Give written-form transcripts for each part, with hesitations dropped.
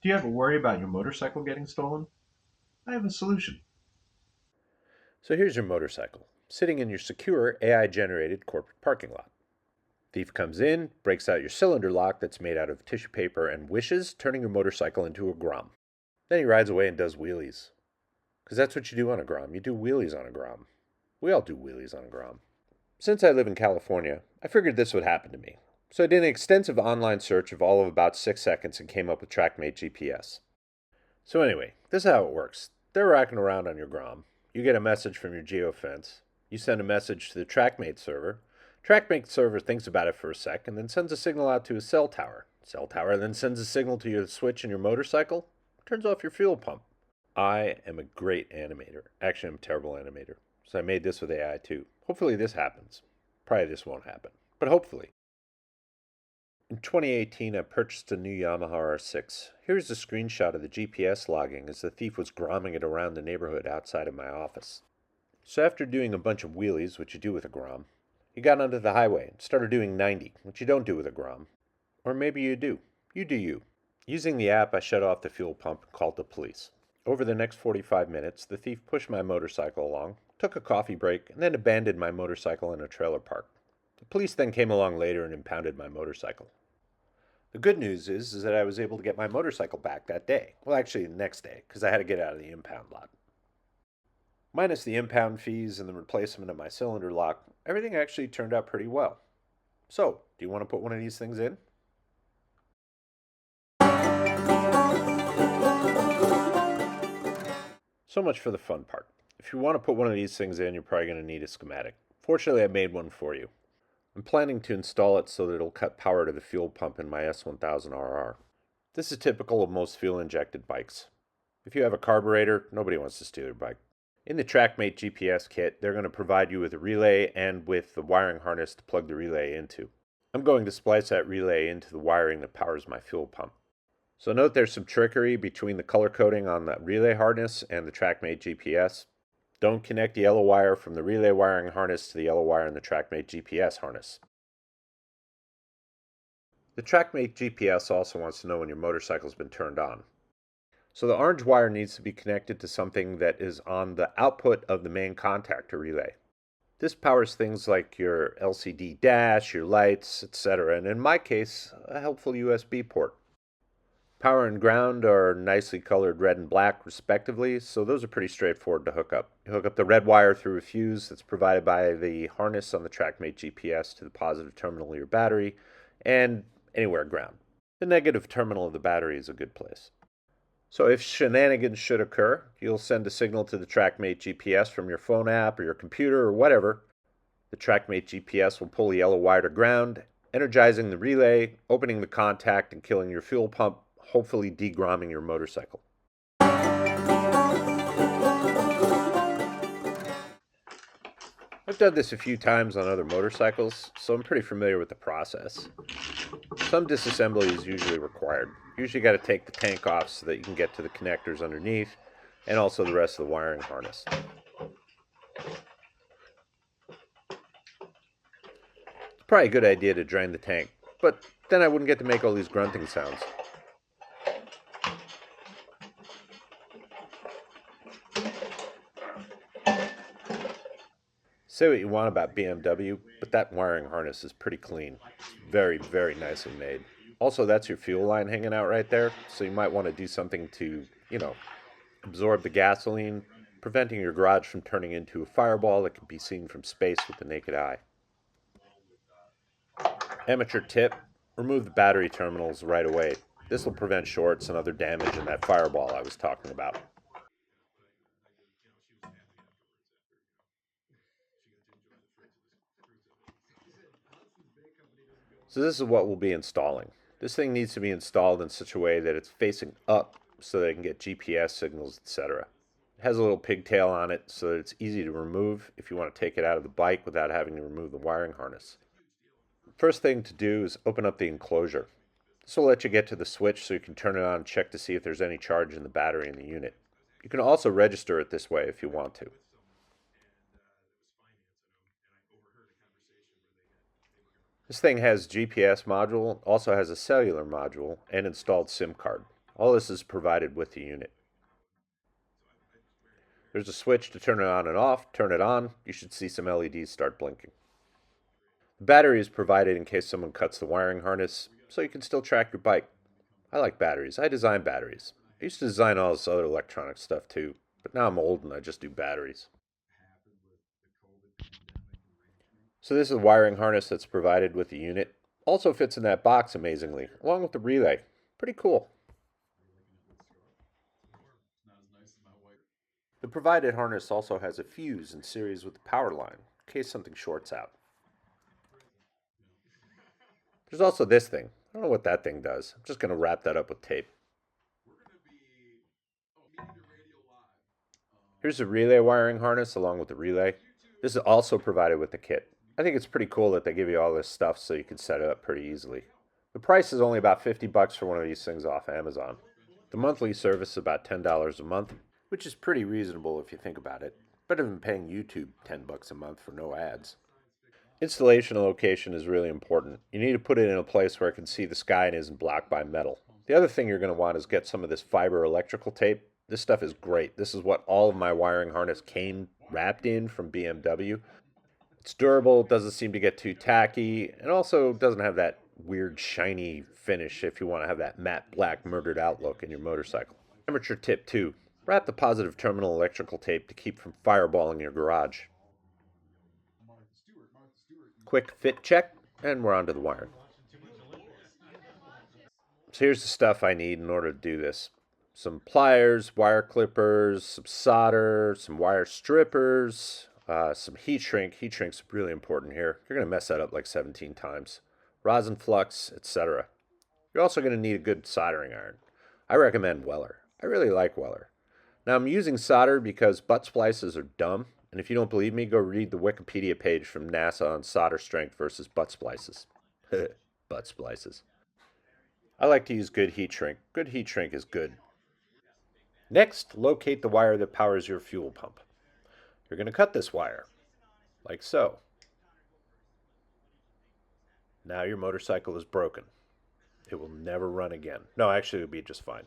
Do you ever worry about your motorcycle getting stolen? I have a solution. So here's your motorcycle, sitting in your secure AI generated corporate parking lot. Thief comes in, breaks out your cylinder lock that's made out of tissue paper and wishes, turning your motorcycle into a Grom. Then he rides away and does wheelies. Because that's what you do on a Grom. You do wheelies on a Grom. We all do wheelies on a Grom. Since I live in California, I figured this would happen to me. So I did an extensive online search of all of about 6 seconds and came up with TrackMate GPS. So anyway, this is how it works. They're racking around on your Grom. You get a message from your geofence. You send a message to the TrackMate server. TrackMate server thinks about it for a sec and then sends a signal out to a cell tower. Cell tower then sends a signal to your switch in your motorcycle. Turns off your fuel pump. I am a great animator. Actually, I'm a terrible animator. So I made this with AI too. Hopefully this happens. Probably this won't happen, but hopefully. In 2018, I purchased a new Yamaha R6. Here's a screenshot of the GPS logging as the thief was gromming it around the neighborhood outside of my office. So after doing a bunch of wheelies, which you do with a Grom, he got onto the highway and started doing 90, which you don't do with a Grom. Or maybe you do. You do you. Using the app, I shut off the fuel pump and called the police. Over the next 45 minutes, the thief pushed my motorcycle along, took a coffee break, and then abandoned my motorcycle in a trailer park. The police then came along later and impounded my motorcycle. The good news is that I was able to get my motorcycle back that day. Well, actually, the next day, because I had to get out of the impound lot. Minus the impound fees and the replacement of my cylinder lock, everything actually turned out pretty well. So, do you want to put one of these things in? So much for the fun part. If you want to put one of these things in, you're probably going to need a schematic. Fortunately, I made one for you. I'm planning to install it so that it'll cut power to the fuel pump in my S1000RR. This is typical of most fuel-injected bikes. If you have a carburetor, nobody wants to steal your bike. In the TrackMate GPS kit, they're going to provide you with a relay and with the wiring harness to plug the relay into. I'm going to splice that relay into the wiring that powers my fuel pump. So note there's some trickery between the color coding on the relay harness and the TrackMate GPS. Don't connect the yellow wire from the relay wiring harness to the yellow wire in the TrackMate GPS harness. The TrackMate GPS also wants to know when your motorcycle's been turned on. So the orange wire needs to be connected to something that is on the output of the main contactor relay. This powers things like your LCD dash, your lights, etc., and in my case, a helpful USB port. Power and ground are nicely colored red and black, respectively, so those are pretty straightforward to hook up. You hook up the red wire through a fuse that's provided by the harness on the TrackMate GPS to the positive terminal of your battery, and anywhere ground. The negative terminal of the battery is a good place. So if shenanigans should occur, you'll send a signal to the TrackMate GPS from your phone app or your computer or whatever. The TrackMate GPS will pull the yellow wire to ground, energizing the relay, opening the contact, and killing your fuel pump, hopefully degromming your motorcycle. I've done this a few times on other motorcycles, so I'm pretty familiar with the process. Some disassembly is usually required. You usually got to take the tank off so that you can get to the connectors underneath, and also the rest of the wiring harness. It's probably a good idea to drain the tank, but then I wouldn't get to make all these grunting sounds. Say what you want about BMW, but that wiring harness is pretty clean. It's very, very nicely made. Also, that's your fuel line hanging out right there, so you might want to do something to, absorb the gasoline, preventing your garage from turning into a fireball that can be seen from space with the naked eye. Amateur tip, remove the battery terminals right away. This will prevent shorts and other damage in that fireball I was talking about. So this is what we'll be installing. This thing needs to be installed in such a way that it's facing up so that it can get GPS signals, etc. It has a little pigtail on it so that it's easy to remove if you want to take it out of the bike without having to remove the wiring harness. First thing to do is open up the enclosure. This will let you get to the switch so you can turn it on and check to see if there's any charge in the battery in the unit. You can also register it this way if you want to. This thing has GPS module, also has a cellular module, and installed SIM card. All this is provided with the unit. There's a switch to turn it on and off. Turn it on, you should see some LEDs start blinking. The battery is provided in case someone cuts the wiring harness, so you can still track your bike. I like batteries. I design batteries. I used to design all this other electronic stuff too, but now I'm old and I just do batteries. So this is a wiring harness that's provided with the unit. Also fits in that box amazingly, along with the relay. Pretty cool. The provided harness also has a fuse in series with the power line, in case something shorts out. There's also this thing. I don't know what that thing does. I'm just going to wrap that up with tape. Here's the relay wiring harness along with the relay. This is also provided with the kit. I think it's pretty cool that they give you all this stuff so you can set it up pretty easily. The price is only about 50 bucks for one of these things off Amazon. The monthly service is about $10 a month, which is pretty reasonable if you think about it. Better than paying YouTube 10 bucks a month for no ads. Installation location is really important. You need to put it in a place where it can see the sky and isn't blocked by metal. The other thing you're going to want is get some of this fiber electrical tape. This stuff is great. This is what all of my wiring harness came wrapped in from BMW. It's durable, doesn't seem to get too tacky, and also doesn't have that weird shiny finish if you want to have that matte black murdered out look in your motorcycle. Amateur tip 2. Wrap the positive terminal electrical tape to keep from fireballing your garage. Quick fit check, and we're onto the wire. So here's the stuff I need in order to do this. Some pliers, wire clippers, some solder, some wire strippers, some heat shrink. Heat shrink's really important here. You're going to mess that up like 17 times. Rosin flux, etc. You're also going to need a good soldering iron. I recommend Weller. I really like Weller. Now I'm using solder because butt splices are dumb, and if you don't believe me, go read the Wikipedia page from NASA on solder strength versus butt splices. Butt splices. I like to use good heat shrink. Good heat shrink is good. Next, locate the wire that powers your fuel pump. You're going to cut this wire, like so. Now your motorcycle is broken. It will never run again. No, actually, it'll be just fine.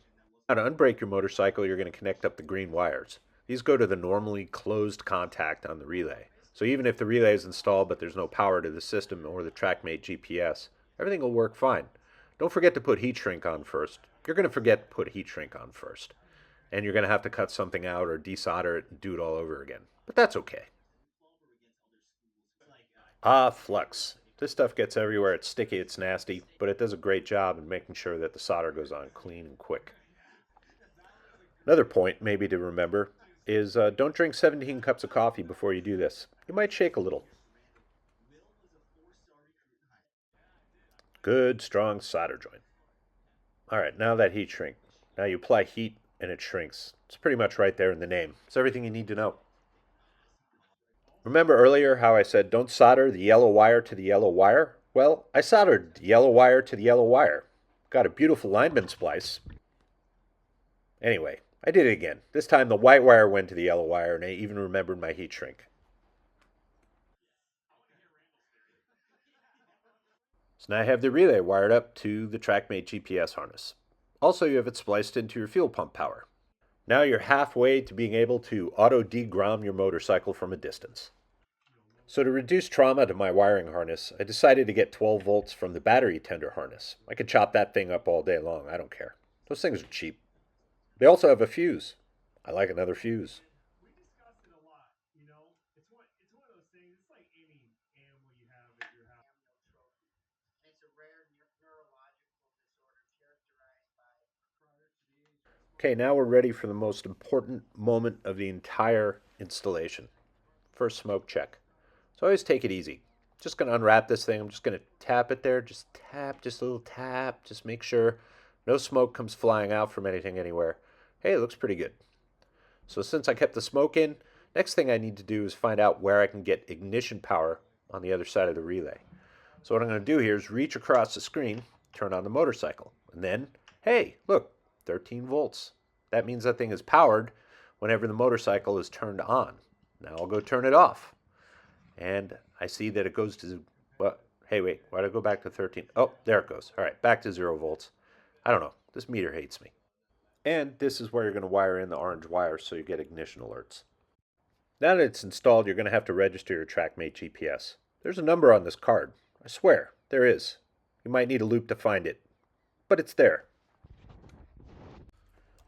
Now, to unbrake your motorcycle, you're going to connect up the green wires. These go to the normally closed contact on the relay. So even if the relay is installed but there's no power to the system or the TrackMate GPS, everything will work fine. Don't forget to put heat shrink on first. You're going to forget to put heat shrink on first. And you're going to have to cut something out or desolder it and do it all over again. But that's okay. Ah, flux. This stuff gets everywhere. It's sticky, it's nasty, but it does a great job in making sure that the solder goes on clean and quick. Another point, maybe to remember, is don't drink 17 cups of coffee before you do this. You might shake a little. Good, strong solder joint. All right, now that heat shrink. Now you apply heat and it shrinks. It's pretty much right there in the name. It's everything you need to know. Remember earlier how I said don't solder the yellow wire to the yellow wire? Well, I soldered the yellow wire to the yellow wire. Got a beautiful lineman splice. Anyway, I did it again. This time the white wire went to the yellow wire and I even remembered my heat shrink. So now I have the relay wired up to the TrackMate GPS harness. Also, you have it spliced into your fuel pump power. Now you're halfway to being able to auto de-grom your motorcycle from a distance. So to reduce trauma to my wiring harness, I decided to get 12 volts from the battery tender harness. I could chop that thing up all day long, I don't care. Those things are cheap. They also have a fuse. I like another fuse. Okay, now we're ready for the most important moment of the entire installation. First smoke check. So always take it easy. Just going to unwrap this thing. I'm just going to tap it there. Just tap, just a little tap. Just make sure no smoke comes flying out from anything anywhere. Hey, it looks pretty good. So since I kept the smoke in, next thing I need to do is find out where I can get ignition power on the other side of the relay. So what I'm going to do here is reach across the screen, turn on the motorcycle, and then, hey, look, 13 volts. That means that thing is powered whenever the motorcycle is turned on. Now I'll go turn it off. And I see that it goes to, well, hey, wait, why did I go back to 13? Oh, there it goes. All right, back to 0 volts. I don't know. This meter hates me. And this is where you're going to wire in the orange wire so you get ignition alerts. Now that it's installed, you're going to have to register your TrackMate GPS. There's a number on this card. I swear, there is. You might need a loop to find it, but it's there.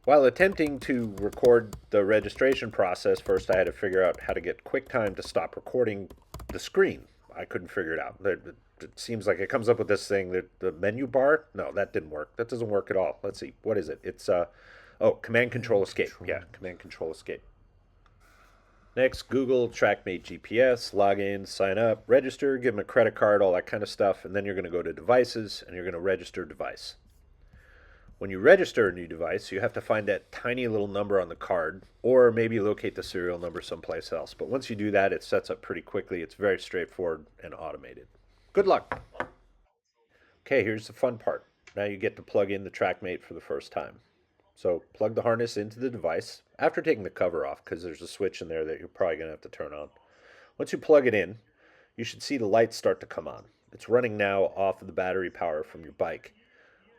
While attempting to record the registration process, first I had to figure out how to get QuickTime to stop recording the screen. I couldn't figure it out. It seems like it comes up with this thing, that the menu bar. No, that didn't work. That doesn't work at all. Let's see. What is it? It's Command Control Escape. Yeah, Command Control Escape. Next, Google TrackMate GPS, log in, sign up, register, give them a credit card, all that kind of stuff, and then you're going to go to Devices and you're going to register device. When you register a new device, you have to find that tiny little number on the card, or maybe locate the serial number someplace else. But once you do that, it sets up pretty quickly. It's very straightforward and automated. Good luck. Okay, here's the fun part. Now you get to plug in the TrackMate for the first time. So plug the harness into the device after taking the cover off, because there's a switch in there that you're probably going to have to turn on. Once you plug it in, you should see the lights start to come on. It's running now off of the battery power from your bike.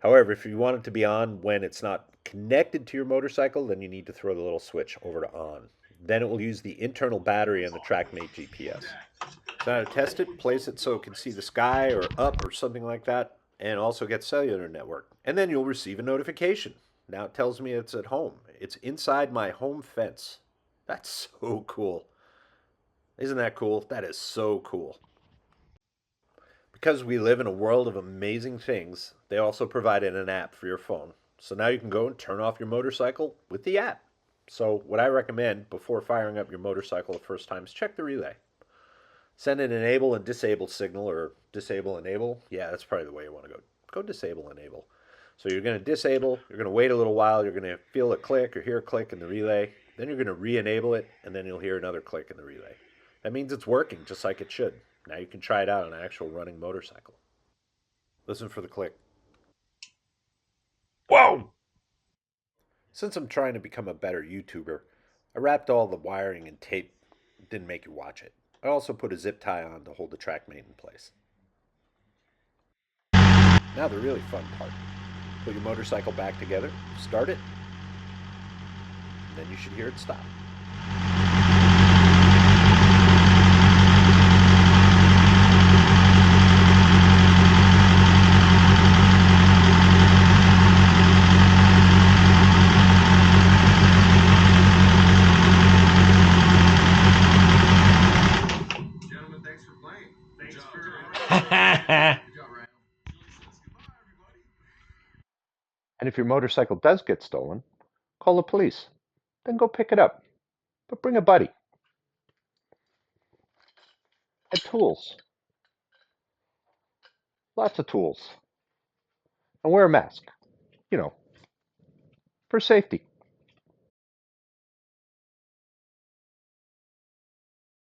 However, if you want it to be on when it's not connected to your motorcycle, then you need to throw the little switch over to on. Then it will use the internal battery on the TrackMate GPS. So now to test it, place it so it can see the sky or up or something like that, and also get cellular network. And then you'll receive a notification. Now it tells me it's at home. It's inside my home fence. That's so cool. Isn't that cool? That is so cool. Because we live in a world of amazing things, they also provided an app for your phone. So now you can go and turn off your motorcycle with the app. So what I recommend before firing up your motorcycle the first time is check the relay. Send an enable and disable signal, or disable enable. Yeah, that's probably the way you want to go. Go disable enable. So you're going to disable, you're going to wait a little while, you're going to feel a click or hear a click in the relay. Then you're going to re-enable it, and then you'll hear another click in the relay. That means it's working just like it should. Now you can try it out on an actual running motorcycle. Listen for the click. Whoa! Since I'm trying to become a better YouTuber, I wrapped all the wiring in tape. Didn't make you watch it. I also put a zip tie on to hold the TrackMate in place. Now the really fun part. Put your motorcycle back together, start it, and then you should hear it stop. And if your motorcycle does get stolen, call the police. Then go pick it up. But bring a buddy. And tools. Lots of tools. And wear a mask. You know, for safety.